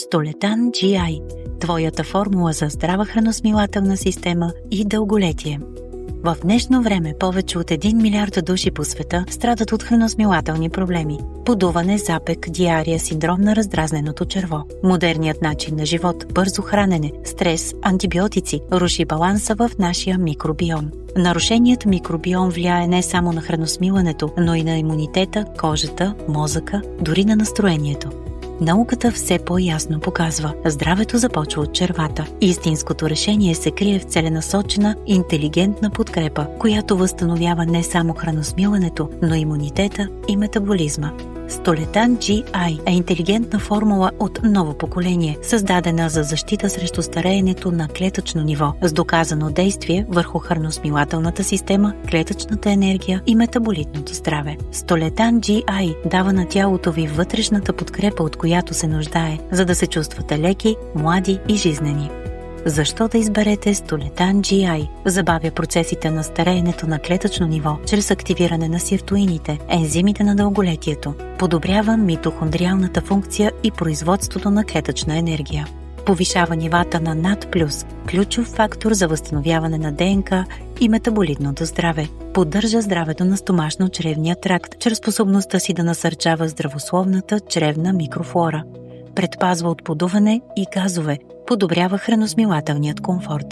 Столетан GI – твоята формула за здрава храносмилателна система и дълголетие. В днешно време повече от 1 милиард души по света страдат от храносмилателни проблеми – подуване, запек, диария, синдром на раздразненото черво. Модерният начин на живот, бързо хранене, стрес, антибиотици руши баланса в нашия микробиом. Нарушеният микробиом влияе не само на храносмилането, но и на имунитета, кожата, мозъка, дори на настроението. Науката все по-ясно показва – здравето започва от червата. Истинското решение се крие в целенасочена, интелигентна подкрепа, която възстановява не само храносмилането, но имунитета и метаболизма. Столетан GI е интелигентна формула от ново поколение, създадена за защита срещу стареенето на клетъчно ниво, с доказано действие върху храносмилателната система, клетъчната енергия и метаболитното здраве. Столетан GI дава на тялото ви вътрешната подкрепа, от която се нуждае, за да се чувствате леки, млади и жизнени. Защо да изберете Столетан GI? Забавя процесите на стареенето на клетъчно ниво чрез активиране на сиртоините, ензимите на дълголетието. Подобрява митохондриалната функция и производството на клетъчна енергия. Повишава нивата на НАД+, ключов фактор за възстановяване на ДНК и метаболитното здраве. Поддържа здравето на стомашно-чревния тракт чрез способността си да насърчава здравословната чревна микрофлора. Предпазва от подуване и газове, подобрява храносмилателният комфорт.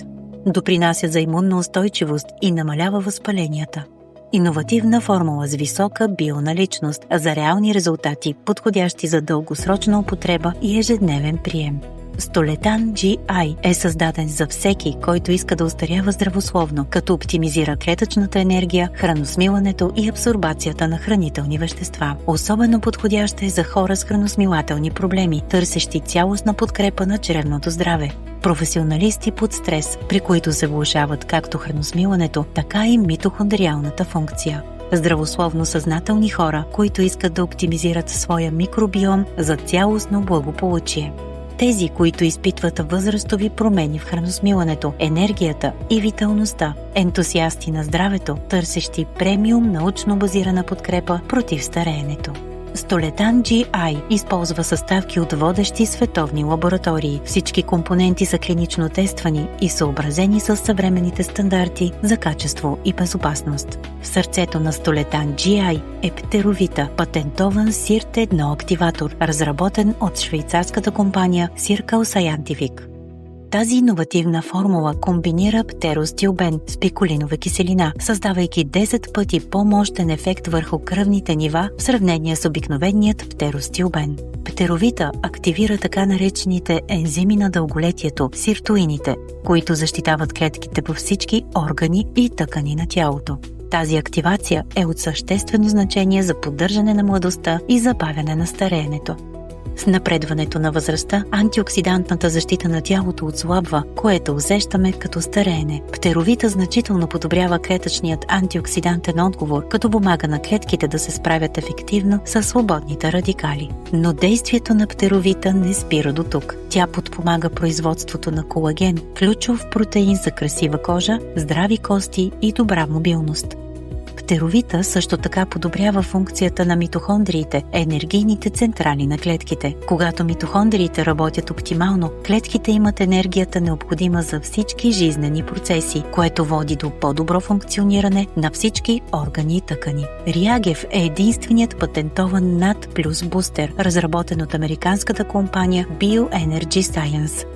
Допринася за имунна устойчивост и намалява възпаленията. Иновативна формула с висока бионаличност за реални резултати, подходящи за дългосрочна употреба и ежедневен прием. Столетан GI е създаден за всеки, който иска да остарява здравословно, като оптимизира клетъчната енергия, храносмилането и абсорбацията на хранителни вещества. Особено подходящ е за хора с храносмилателни проблеми, търсещи цялостна подкрепа на чревното здраве. Професионалисти под стрес, при които се влошават както храносмилането, така и митохондриалната функция. Здравословно съзнателни хора, които искат да оптимизират своя микробиом за цялостно благополучие. Тези, които изпитват възрастови промени в храносмилането, енергията и виталността. Ентусиасти на здравето, търсещи премиум научно базирана подкрепа против стареенето. Столетан GI използва съставки от водещи световни лаборатории. Всички компоненти са клинично тествани и съобразени с съвременните стандарти за качество и безопасност. В сърцето на Столетан GI е птеровита, патентован SIRT-1 активатор, разработен от швейцарската компания Circle Scientific. Тази иновативна формула комбинира птеростилбен с пиколинова киселина, създавайки 10 пъти по-мощен ефект върху кръвните нива в сравнение с обикновеният птеростилбен. Птеровита активира така наречените ензими на дълголетието – сиртоините, които защитават клетките по всички органи и тъкани на тялото. Тази активация е от съществено значение за поддържане на младостта и забавяне на стареенето. С напредването на възрастта, антиоксидантната защита на тялото отслабва, което усещаме като стареене. Птеровита значително подобрява клетъчният антиоксидантен отговор, като помага на клетките да се справят ефективно с свободните радикали. Но действието на птеровита не спира до тук. Тя подпомага производството на колаген, ключов протеин за красива кожа, здрави кости и добра мобилност. Птеровита също така подобрява функцията на митохондриите, енергийните централи на клетките. Когато митохондриите работят оптимално, клетките имат енергията необходима за всички жизнени процеси, което води до по-добро функциониране на всички органи и тъкани. Реагев е единственият патентован NAD+ бустер, разработен от американската компания Bioenergy Science.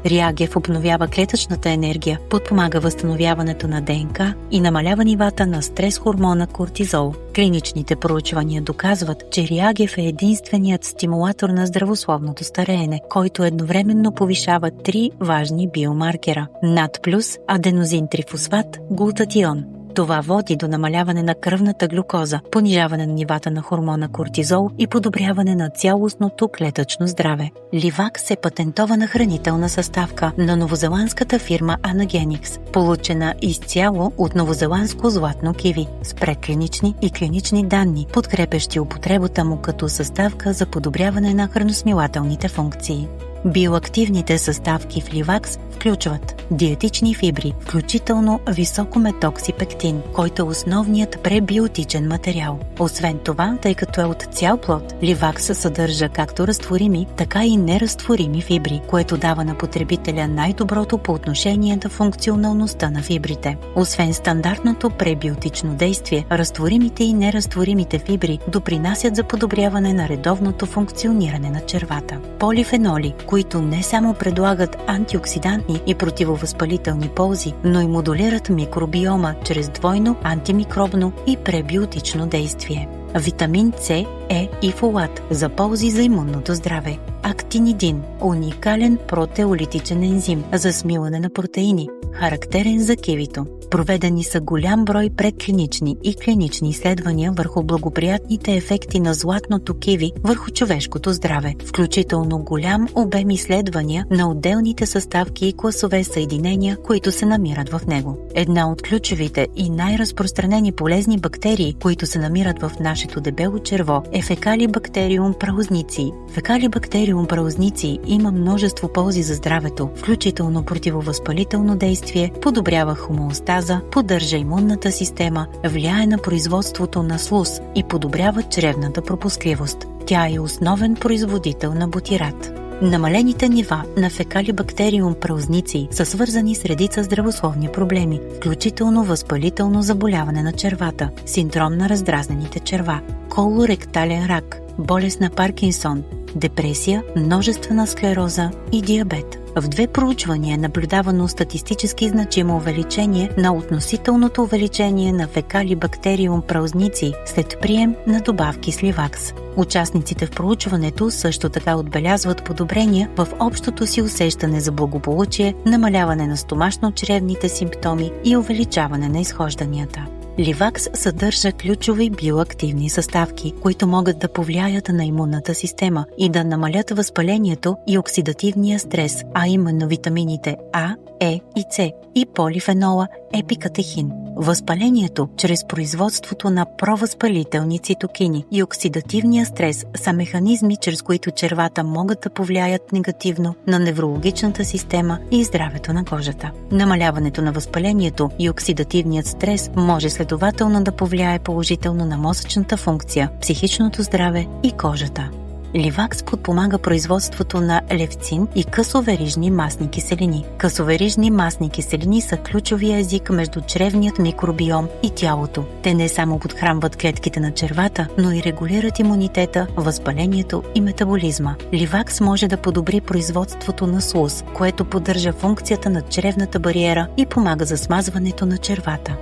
Реагев обновява клетъчната енергия, подпомага възстановяването на ДНК и намалява нивата на стрес хормона кортизол. Клиничните проучвания доказват, че Реагев е единственият стимулатор на здравословното стареене, който едновременно повишава 3 важни биомаркера – NAD+, аденозин трифосфат, глутатион. Това води до намаляване на кръвната глюкоза, понижаване на нивата на хормона кортизол и подобряване на цялостното клетъчно здраве. Ливакс е патентована хранителна съставка на новозеландската фирма Anagenix, получена изцяло от новозеландско златно киви, с предклинични и клинични данни, подкрепящи употребата му като съставка за подобряване на храносмилателните функции. Биоактивните съставки в Livax включват диетични фибри, включително високометоксипектин, който е основният пребиотичен материал. Освен това, тъй като е от цял плод, Livax съдържа както разтворими, така и неразтворими фибри, което дава на потребителя най-доброто по отношение на функционалността на фибрите. Освен стандартното пребиотично действие, разтворимите и неразтворимите фибри допринасят за подобряване на редовното функциониране на червата. Полифеноли, които не само предлагат антиоксидантни и противовъзпалителни ползи, но и модулират микробиома чрез двойно антимикробно и пребиотично действие. Витамин С, Е и фолат за ползи за имунното здраве. Актинидин – уникален протеолитичен ензим за смилане на протеини, характерен за кивито. Проведени са голям брой предклинични и клинични изследвания върху благоприятните ефекти на златното киви върху човешкото здраве, включително голям обем изследвания на отделните съставки и класове съединения, които се намират в него. Една от ключовите и най-разпространени полезни бактерии, които се намират в нашето дебело черво, е Фекалибактериум праузниций. Фекалибактериум праузниций има множество ползи за здравето, включително противовъзпалително действие, подобрява хомеостаза, поддържа имунната система, влияе на производството на слуз и подобрява чревната пропускливост. Тя е основен производител на бутират. Намалените нива на Фекалибактериум праузниций са свързани с редица здравословни проблеми, включително възпалително заболяване на червата, синдром на раздразнените черва, колоректален рак, болест на Паркинсон, депресия, множествена склероза и диабет. В 2 проучвания е наблюдавано статистически значимо увеличение на относителното увеличение на Фекалибактериум праузниций след прием на добавки с Livax. Участниците в проучването също така отбелязват подобрения в общото си усещане за благополучие, намаляване на стомашно-чревните симптоми и увеличаване на изхожданията. Livax съдържа ключови биоактивни съставки, които могат да повлияят на имунната система и да намалят възпалението и оксидативния стрес, а именно витамините А, Е и С и полифенола епикатехин. Възпалението чрез производството на провъзпалителни цитокини и оксидативния стрес са механизми, чрез които червата могат да повлияят негативно на неврологичната система и здравето на кожата. Намаляването на възпалението и оксидативният стрес може следователно да повлияе положително на мозъчната функция, психичното здраве и кожата. Livax подпомага производството на левцин и късоверижни масни киселини. Късоверижни масни киселини са ключовия език между чревният микробиом и тялото. Те не само подхранват клетките на червата, но и регулират имунитета, възпалението и метаболизма. Livax може да подобри производството на слуз, което поддържа функцията на чревната бариера и помага за смазването на червата.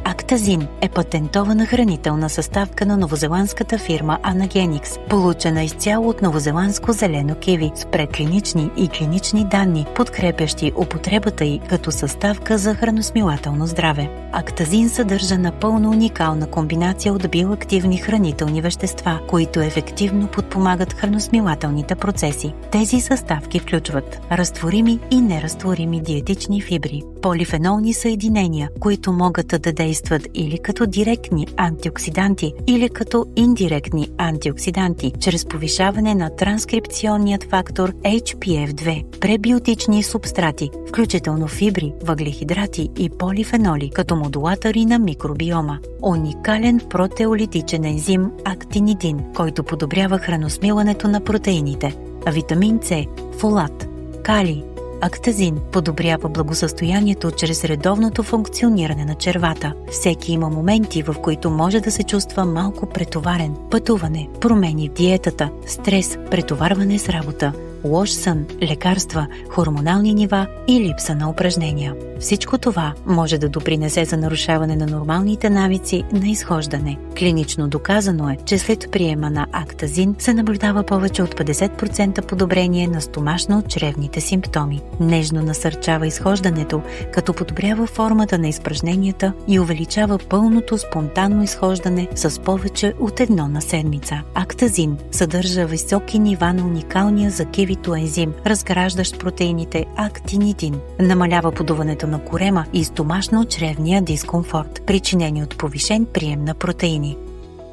Актазин е патентована хранителна съставка на новозеландската фирма Anagenix, получена изцяло от новозеландско зелено киви с предклинични и клинични данни, подкрепящи употребата й като съставка за храносмилателно здраве. Актазин съдържа напълно уникална комбинация от биоактивни хранителни вещества, които ефективно подпомагат храносмилателните процеси. Тези съставки включват разтворими и неразтворими диетични фибри, полифенолни съединения, които могат да действат или като директни антиоксиданти, или като индиректни антиоксиданти, чрез повишаване на транскрипционният фактор HPF2, пребиотични субстрати, включително фибри, въглехидрати и полифеноли, като модулатори на микробиома. Уникален протеолитичен ензим актинидин, който подобрява храносмилането на протеините. Витамин С, фолат, калий. Актазин подобрява благосъстоянието чрез редовното функциониране на червата. Всеки има моменти, в които може да се чувства малко претоварен. Пътуване, промени в диетата, стрес, претоварване с работа, лош сън, лекарства, хормонални нива и липса на упражнения. Всичко това може да допринесе за нарушаване на нормалните навици на изхождане. Клинично доказано е, че след приема на актазин се наблюдава повече от 50% подобрение на стомашно-чревните симптоми. Нежно насърчава изхождането, като подобрява формата на изпражненията и увеличава пълното спонтанно изхождане с повече от 1 на седмица. Актазин съдържа високи нива на уникалния за кивито ензим, разграждащ протеините актинидин. Намалява подуването на корема и стомашно-чревния дискомфорт, причинени от повишен прием на протеини.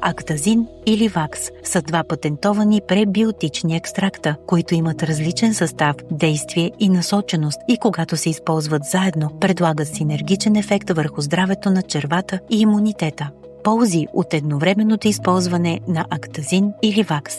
Актазин или Вакс са два патентовани пребиотични екстракта, които имат различен състав, действие и насоченост и когато се използват заедно, предлагат синергичен ефект върху здравето на червата и имунитета. Ползи от едновременното използване на актазин или Вакс.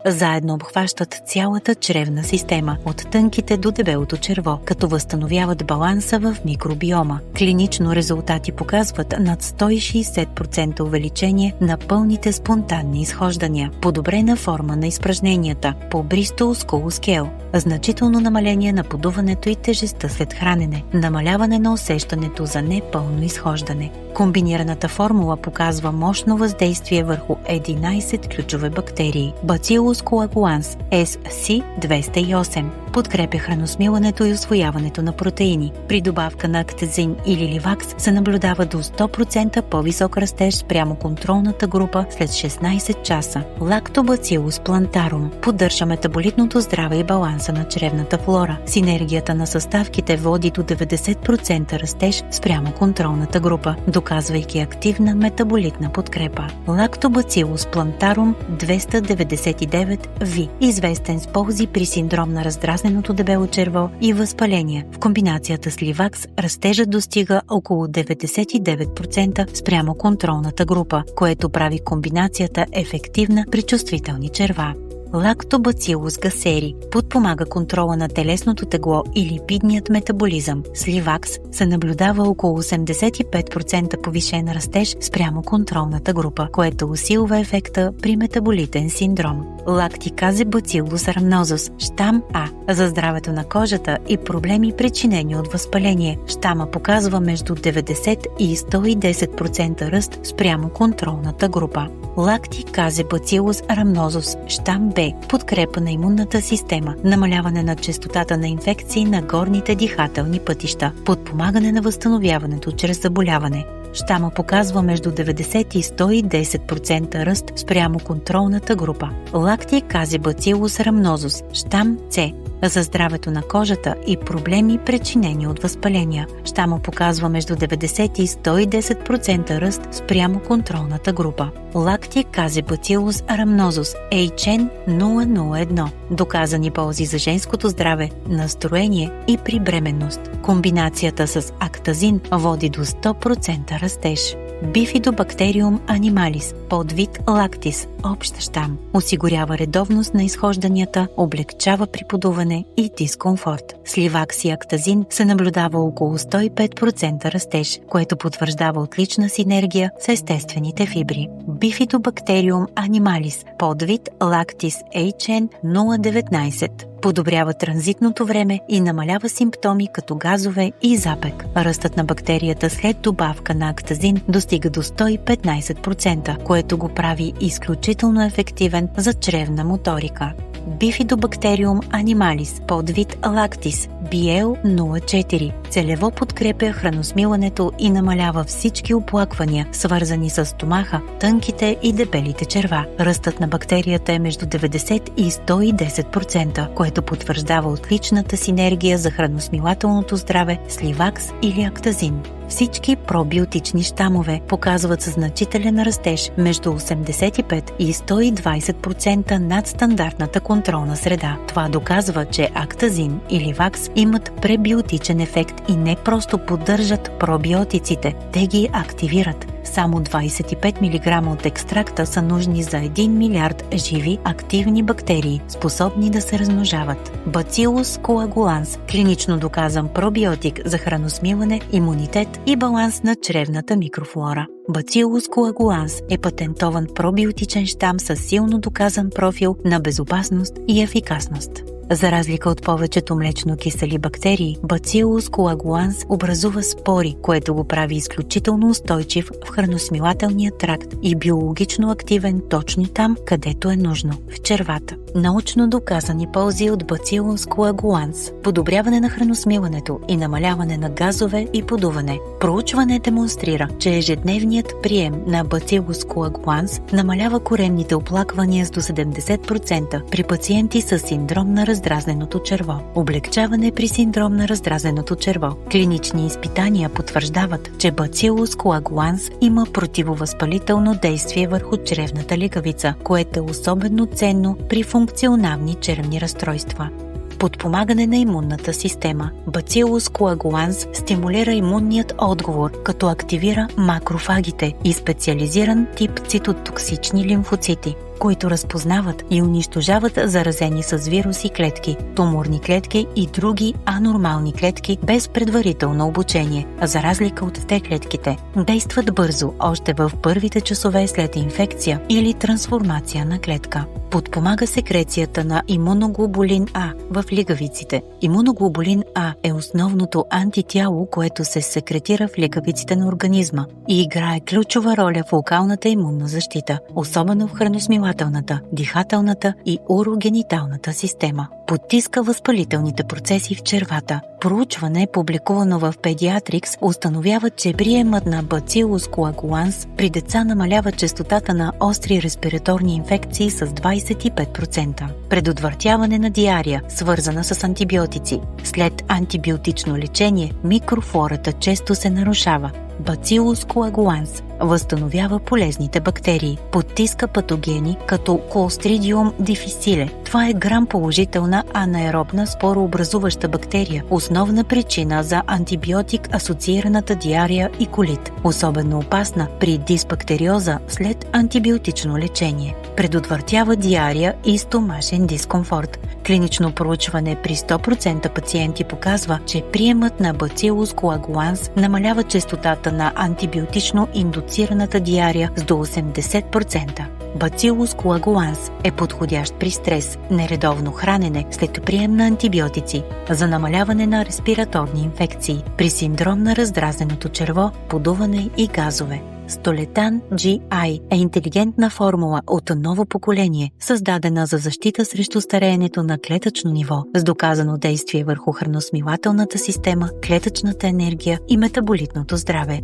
Заедно обхващат цялата чревна система, от тънките до дебелото черво, като възстановяват баланса в микробиома. Клинично резултати показват над 160% увеличение на пълните спонтанни изхождания, подобрена форма на изпражненията, по-бристо скулоскел, значително намаление на подуването и тежестта след хранене, намаляване на усещането за непълно изхождане. Комбинираната формула показва мощно въздействие върху 11 ключови бактерии. Bacillus coagulans SC208 подкрепя храносмилането и усвояването на протеини. При добавка на актазин или ливакс се наблюдава до 100% по-висок растеж спрямо контролната група след 16 часа. Lactobacillus plantarum поддържа метаболитното здраве и баланса на чревната флора. Синергията на съставките води до 90% растеж спрямо контролната група, доказвайки активна метаболитна подкрепа. Lactobacillus plantarum 299V, известен с ползи при синдром на раздразненото дебело черво и възпаление. В комбинацията с ливакс растежът достига около 99% спрямо контролната група, което прави комбинацията ефективна при чувствителни черва. Lactobacillus gasseri подпомага контрола на телесното тегло и липидният метаболизъм. С ливакс се наблюдава около 85% повишен растеж спрямо контролната група, което усилва ефекта при метаболитен синдром. Lacticase-bacillus rhamnosus, щам А, за здравето на кожата и проблеми причинени от възпаление. Щама показва между 90 и 110% ръст спрямо контролната група. Lacticase-bacillus rhamnosus, щам Б, подкрепа на имунната система, намаляване на честотата на инфекции на горните дихателни пътища, подпомагане на възстановяването чрез заболяване. Щама показва между 90 и 110% ръст спрямо контролната група. Lacticase-bacillus rhamnosus, щам С, за здравето на кожата и проблеми причинени от възпаления. Щама показва между 90 и 110% ръст спрямо контролната група. Lacticase-bacillus rhamnosus HN001. Доказани ползи за женското здраве, настроение и при бременност. Комбинацията с актазин води до 100% растеж. Bifidobacterium animalis, подвид Lactis, общ щам, осигурява редовност на изхожданията, облегчава при подуване и дискомфорт. С ливакс и актазин се наблюдава около 105% растеж, което потвърждава отлична синергия с естествените фибри. Bifidobacterium animalis, подвид Lactis HN019, подобрява транзитното време и намалява симптоми като газове и запек. Ръстът на бактерията след добавка на актазин достига до 115%, което го прави изключително ефективен за чревна моторика. Bifidobacterium animalis, подвид Lactis BL04, целево подкрепя храносмилането и намалява всички оплаквания, свързани с стомаха, тънките и дебелите черва. Ръстът на бактерията е между 90 и 110%, което потвърждава отличната синергия за храносмилателното здраве с ливакс или актазин. Всички пробиотични щамове показват значителен растеж между 85 и 120% над стандартната контролна среда. Това доказва, че актазин и ливакс имат пребиотичен ефект и не просто поддържат пробиотиците, те ги активират. Само 25 мг от екстракта са нужни за 1 милиард живи активни бактерии, способни да се размножават. Bacillus coagulans, клинично доказан пробиотик за храносмилане, имунитет и баланс на чревната микрофлора. Bacillus coagulans е патентован пробиотичен щам със силно доказан профил на безопасност и ефикасност. За разлика от повечето млечно-кисели бактерии, Bacillus coagulans образува спори, което го прави изключително устойчив в храносмилателния тракт и биологично активен точно там, където е нужно – в червата. Научно доказани ползи от Bacillus coagulans, подобряване на храносмилането и намаляване на газове и подуване. Проучване демонстрира, че ежедневният прием на Bacillus coagulans намалява коремните оплаквания с до 70% при пациенти с синдром на раздразненото черво. Облегчаване при синдром на раздразненото черво. Клинични изпитания потвърждават, че Bacillus coagulans има противовъзпалително действие върху чревната ликавица, което е особено ценно при функционални черевни разстройства. Подпомагане на имунната система. Bacillus coagulans стимулира имунният отговор, като активира макрофагите и специализиран тип цитотоксични лимфоцити, които разпознават и унищожават заразени с вируси клетки, туморни клетки и други анормални клетки без предварително обучение, а за разлика от Т клетките, действат бързо още в първите часове след инфекция или трансформация на клетка. Подпомага секрецията на имуноглобулин А в лигавиците. Имуноглобулин А е основното антитяло, което се секретира в лигавиците на организма и играе ключова роля в локалната имунна защита, особено в храносмилателната, дихателната и урогениталната система. Потиска възпалителните процеси в червата. Проучване, публикувано в Pediatrics, установява, че приемът на Bacillus coagulans при деца намалява честотата на остри респираторни инфекции с 25%. Предотвратяване на диария, свързана с антибиотици. След антибиотично лечение, микрофлората често се нарушава. Bacillus coagulans възстановява полезните бактерии, потиска патогени като Clostridium difficile. Това е грам-положителна анаеробна спорообразуваща бактерия, основна причина за антибиотик-асоциираната диария и колит, особено опасна при дисбактериоза след антибиотично лечение. Предотвратява диария и стомашен дискомфорт. Клинично проучване при 100% пациенти показва, че приемът на Bacillus coagulans намалява честотата на антибиотично индуцираната диария с до 80%. Bacillus coagulans е подходящ при стрес, нередовно хранене след прием на антибиотици, за намаляване на респираторни инфекции, при синдром на раздразненото черво, подуване и газове. Stolletan GI е интелигентна формула от ново поколение, създадена за защита срещу стареенето на клетъчно ниво, с доказано действие върху храносмилателната система, клетъчната енергия и метаболитното здраве.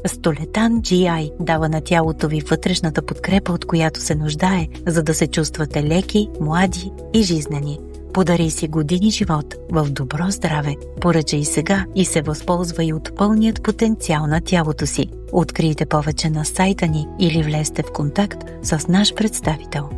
Stolletan GI дава на тялото ви вътрешната подкрепа, от която се нуждае, за да се чувствате леки, млади и жизнени. Подари си години живот в добро здраве. Поръчай сега и се възползвай от пълният потенциал на тялото си. Открийте повече на сайта ни или влезте в контакт с наш представител.